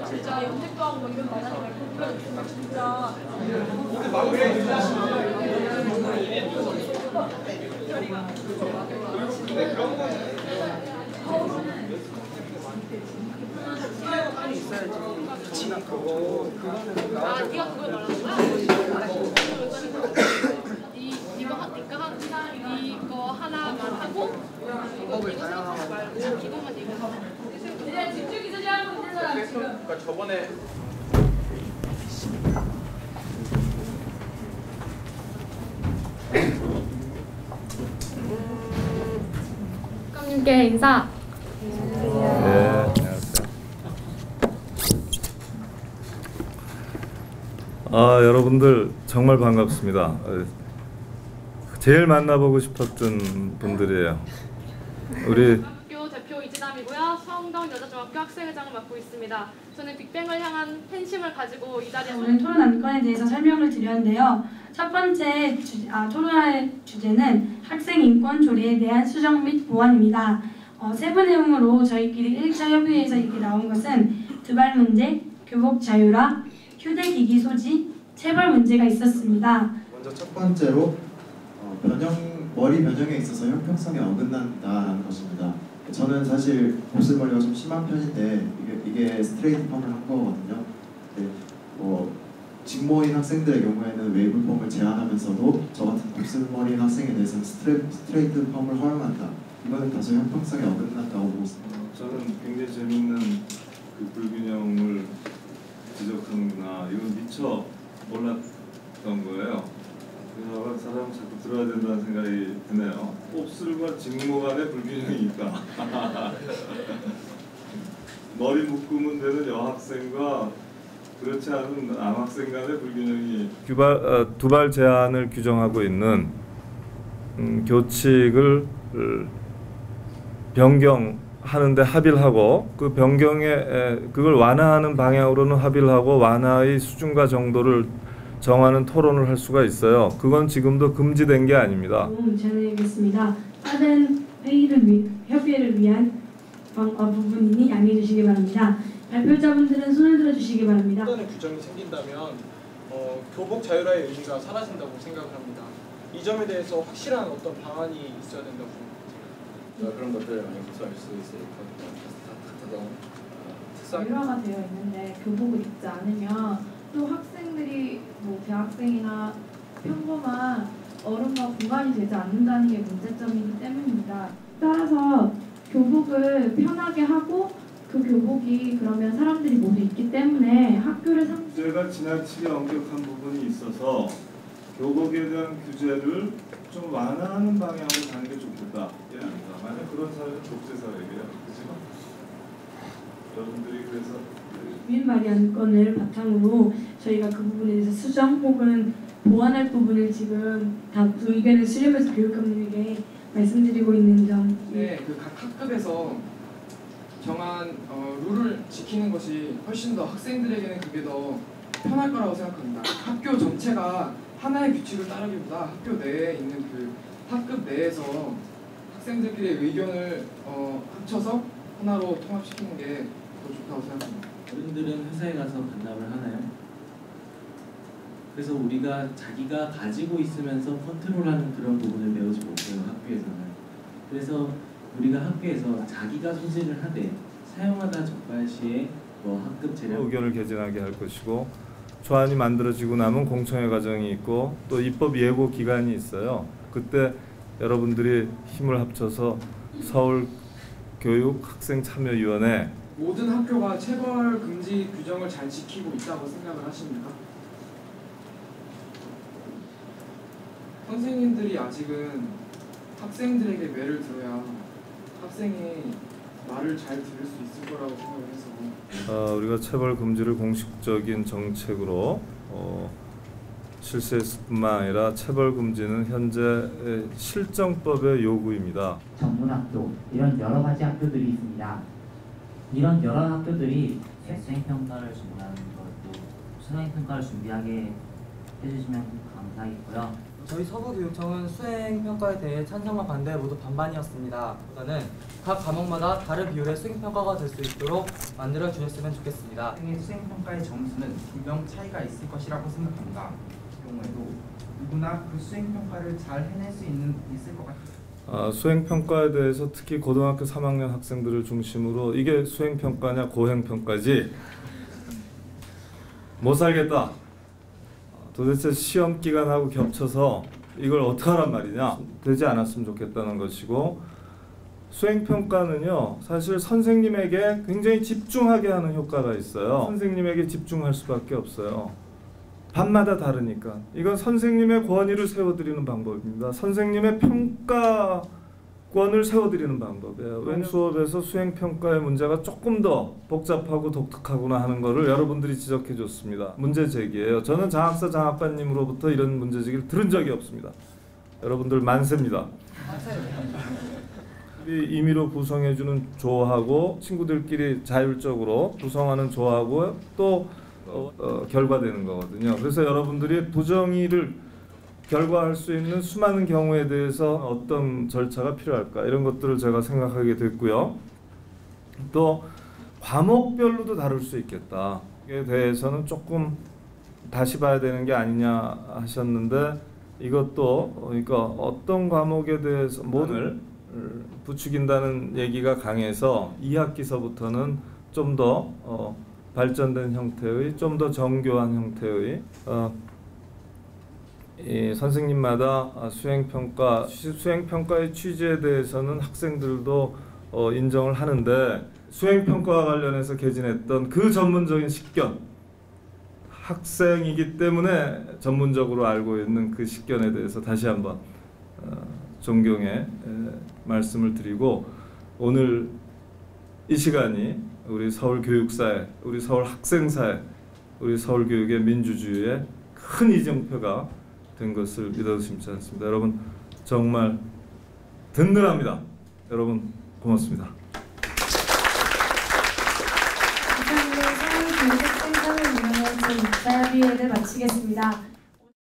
진짜 염색도 하고 뭐 이런 많아지니까 진짜 아, 네가 그걸 말하는 거야? 이거 하나만 하고 이거 생각하지 말고 이것만 얘기하자. 이제 집중 기술이 하고 있는 사람 지금. 그러니까 저번에 감님께 인사. 네, 안녕하세요. 여러분들 정말 반갑습니다. 제일 만나보고 싶었던 분들이에요. 우리 학교 대표 이진남이고요. 성동 여자중학교 학생회장을 맡고 있습니다. 저는 빅뱅을 향한 팬심을 가지고 이 자리에 오늘 토론 안건에 대해서 설명을 드렸는데요. 첫 번째 토론할 주제는 학생 인권 조례에 대한 수정 및 보완입니다. 세부 내용으로 저희끼리 1차 협의회에서 이렇게 나온 것은 두발 문제, 교복 자율화, 휴대기기 소지, 체벌 문제가 있었습니다. 먼저 첫 번째로 머리 변형에 있어서 형평성에 어긋난다라는 것입니다. 저는 사실 곱슬머리가 좀 심한 편인데 이게 스트레이트 펌을 한 거거든요. 직모인 학생들의 경우에는 웨이브 펌을 제한하면서도 저 같은 곱슬머리인 학생에 대해서는 스트레이트 펌을 허용한다. 이거는 다소 형평성에 어긋난다고 보고 있습니다. 저는 굉장히 재밌는 그 불균형을 지적하는구나. 이건 미처 몰랐던 거예요. 그래서 사람 자꾸 들어야 된다는 생각이 드네요. 곱슬과 직모 간의 불균형이 있다. 머리 묶으면 되는 여학생과 그렇지 않은 남학생 간의 불균형이 두발 제한을 규정하고 있는 교칙을 변경하는데 합의를 하고 그 변경에 그걸 완화하는 방향으로는 합의를 하고 완화의 수준과 정도를 정하는 토론을 할 수가 있어요. 그건 지금도 금지된 게 아닙니다. 전해드리겠습니다. 다른 협의회를 위한 부분이니 양해해 주시기 바랍니다. 발표자분들은 손을 들어주시기 바랍니다. 어떤 규정이 생긴다면 교복 자율화의 의미가 사라진다고 생각을 합니다. 이 점에 대해서 확실한 어떤 방안이 있어야 된다고 생각합니다. 그런 것들을 많이 고수할 수 있을 것 같아요. 자율화가 되어 있는데 교복을 입지 않으면 또 학생들이 뭐 대학생이나 평범한 어른과 공간이 되지 않는다는 게 문제점이기 때문입니다. 따라서 교복을 편하게 하고 그 교복이 그러면 사람들이 모두 있기 때문에 학교를 규제가 지나치게 엄격한 부분이 있어서 교복에 대한 규제를 좀 완화하는 방향으로 가는 게 좋겠다. 만약 그런 사회는 독재 사회예요. 그렇지만 여러분들이 그래서 위인말이 안건을 바탕으로 저희가 그 부분에 대해서 수정 혹은 보완할 부분을 지금 다 의견을 수렴해서 교육감님에게 말씀드리고 있는 점. 네, 그 각 학급에서 정한 룰을 지키는 것이 훨씬 더 학생들에게는 그게 더 편할 거라고 생각합니다. 학교 전체가 하나의 규칙을 따르기보다 학교 내에 있는 그 학급 내에서 학생들끼리의 의견을 합쳐서 하나로 통합시키는 게 더 좋다고 생각합니다. 어른들은 회사에 가서 간담을 하나요? 그래서 우리가 자기가 가지고 있으면서 컨트롤하는 그런 부분을 배우지 못해요, 학교에서는. 그래서 우리가 학교에서 자기가 소지를 하되 사용하다 적발시에 학급 재량 의견을 개진하게 할 것이고 조안이 만들어지고 나면 공청회 과정이 있고 또 입법 예고 기간이 있어요. 그때 여러분들이 힘을 합쳐서 서울교육학생참여위원회 모든 학교가 체벌 금지 규정을 잘 지키고 있다고 생각을 하십니까? 선생님들이 아직은 학생들에게 매를 들어야 학생이 말을 잘 들을 수 있을 거라고 생각을 해서 우리가 체벌 금지를 공식적인 정책으로 실시했을 뿐만 아니라 체벌 금지는 현재 실정법의 요구입니다. 전문학교 이런 여러 가지 학교들이 있습니다. 이런 여러 학교들이 수행평가를 준비하는 것도 수행평가를 준비하게 해주시면 감사하겠고요. 저희 서부교육청은 수행평가에 대해 찬성과 반대 모두 반반이었습니다. 보다는 각 과목마다 다른 비율의 수행평가가 될 수 있도록 만들어 주셨으면 좋겠습니다. 학생의 수행평가의 점수는 분명 차이가 있을 것이라고 생각합니다. 그 경우에도 누구나 그 수행평가를 잘 해낼 수 있을 것 같아요. 수행평가에 대해서 특히 고등학교 3학년 학생들을 중심으로 이게 수행평가냐 고행평가지 못 살겠다. 도대체 시험 기간하고 겹쳐서 이걸 어떻게 하란 말이냐. 되지 않았으면 좋겠다는 것이고, 수행평가는요 사실 선생님에게 굉장히 집중하게 하는 효과가 있어요. 선생님에게 집중할 수밖에 없어요. 반마다 다르니까. 이건 선생님의 권위를 세워드리는 방법입니다. 선생님의 평가권을 세워드리는 방법이에요. 웬 수업에서 수행평가의 문제가 조금 더 복잡하고 독특하구나 하는 것을 여러분들이 지적해 줬습니다. 문제 제기예요. 저는 장학사 장학관님으로부터 이런 문제 제기를 들은 적이 없습니다. 여러분들 만세입니다. 임의로 구성해주는 조하고 친구들끼리 자율적으로 구성하는 조하고 또 결과되는 거거든요. 그래서 여러분들이 부정의를 결과할 수 있는 수많은 경우에 대해서 어떤 절차가 필요할까 이런 것들을 제가 생각하게 됐고요. 또 과목별로도 다룰 수 있겠다. 이에 대해서는 조금 다시 봐야 되는 게 아니냐 하셨는데, 이것도 그러니까 어떤 과목에 대해서 모든 부추긴다는 얘기가 강해서 2학기서부터는 좀 더 발전된 형태의, 좀 더 정교한 형태의 이 선생님마다 수행평가의 취지에 대해서는 학생들도 인정을 하는데, 수행평가와 관련해서 개진했던 그 전문적인 식견, 학생이기 때문에 전문적으로 알고 있는 그 식견에 대해서 다시 한번 존경의 말씀을 드리고, 오늘 이 시간이 우리 서울 교육사회, 우리 서울 학생사회, 우리 서울 교육의 민주주의의 큰 이정표가 된 것을 믿어 의심치 않습니다. 여러분 정말 든든합니다. 여러분 고맙습니다. 이상으로 서울교육학생사회위원회 제6차 협의회를 마치겠습니다.